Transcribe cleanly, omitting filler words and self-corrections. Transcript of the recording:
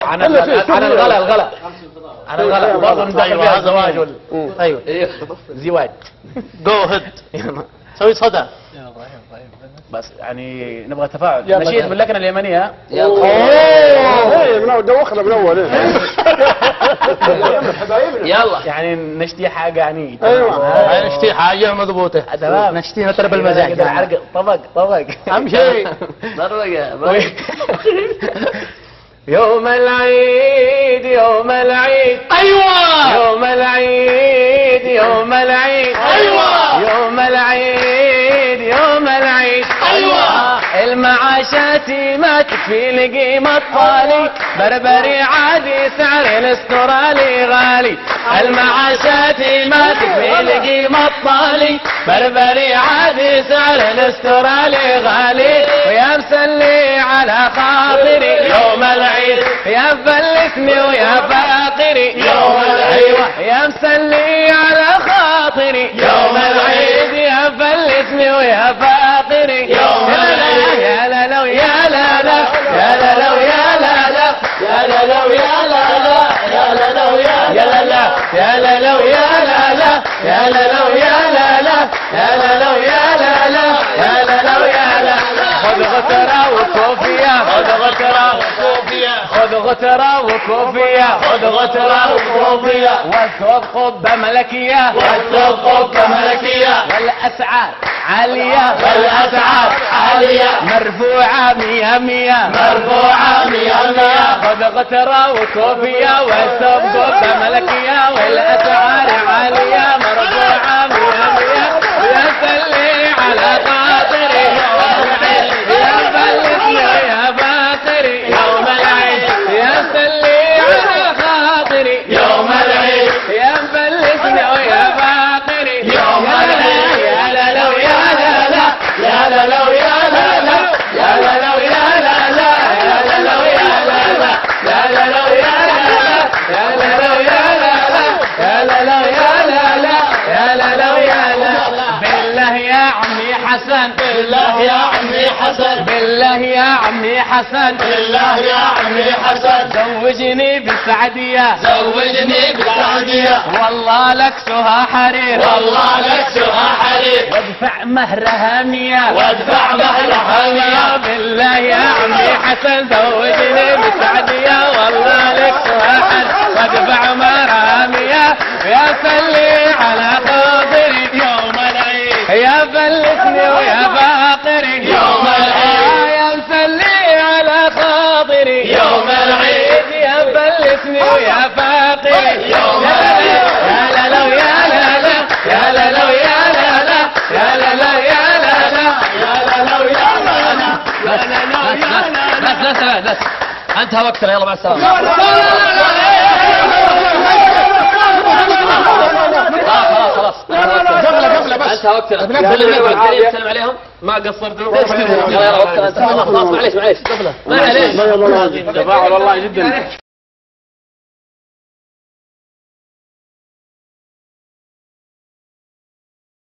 عن الغلا عن الغلا برضه ندخل فيها الزواج ايوه زواج. جو هيد سوي صدى. بس يعني نبغى تفاعل. نشيد من اللكنه اليمنيه. يلا دوخنا من اول. يلا يعني نشتي حاجه يعني. ايوه نشتي حاجه مضبوطه. تمام نشتي نتر بالمزاج. طبق اهم شيء طبق. يوم العيد يوم العيد ايوه يوم العيد يوم العيد ايوه يوم العيد يوم العيد ايوه المعاشات ما تكفي لقيمة طالي بربري عادي سعر الاسترالي غالي. المعاشات ما تكفي لقيمة طالي بربري عادي سعر الاسترالي غالي. ويا مسلي على خاطري يوم العيد يا فلسني ويا فاقري يوم العيد. يا مسلي على خاطري يوم العيد يا فلسني ويا فاقري يوم العيد. يا لا لا يا لا لا يا لا لا يا لا لا يا لا لا يا لا لا يا لا لا يا لا لا يا لا لا يا لا لا يا لا لا يا لا لا يا لا لا يا لا لا يا لا لا يا لا. خذ غترة وكوفية خذ غترة وكوفية خذ غترة وكوفية خذ غترة وكوفية والثوب قبة ملكية والثوب قبة ملكية والأسعار عالية والأسعار عالية مرفوعة مية مية مرفوعة مية مية. خذ غترة وكوفية والثوب قبة ملكية والأسعار عالية مرفوعة مية مية. يا سلي على خاطري يا فلسني يا باقري يوم العيد. يا سلي على خاطري يوم العيد يا فلسني ويا باقري يوم العيد. يا لا لا يا لا لا يا لا لا يا لا لا يا لا لا يا لا لا يا لا لا يا لا لا يا لا لا يا لا لا يا لا لا يا لا لا يا لا لا يا لا لا يا لا. بالله يا عمي حسن بالله يا عمي حسن بالله يا عمي حسن بالله يا عمي حسن زوجني بالسعدية زوجني بالسعدية والله لك سها حرير والله لك سها حرير وادفع مهرها مية وادفع مهرها مية. بالله يا عمي حسن زوجني بالسعدية والله لك سها حرير وادفع مهرها مية. يا سلي على خاطري يوم العيد يا فلسني ويا فاقري يوم العيد. يا مسلي على خاطري يوم العيد يا فلسني ويا فاقري يوم العيد. يا لا لا يا لا لا يا لا لا يا لا لا يا لا لا يا لا لا يا لا لا يا لا لا يا لا لا. بس انتهى وقتنا يلا مع السلامة. خلاص قبل بس انتهى وقتنا. نسلم عليهم ما قصرتوا. يلا وقتنا انتهى. خلاص معليش معليش معليش. والله جدا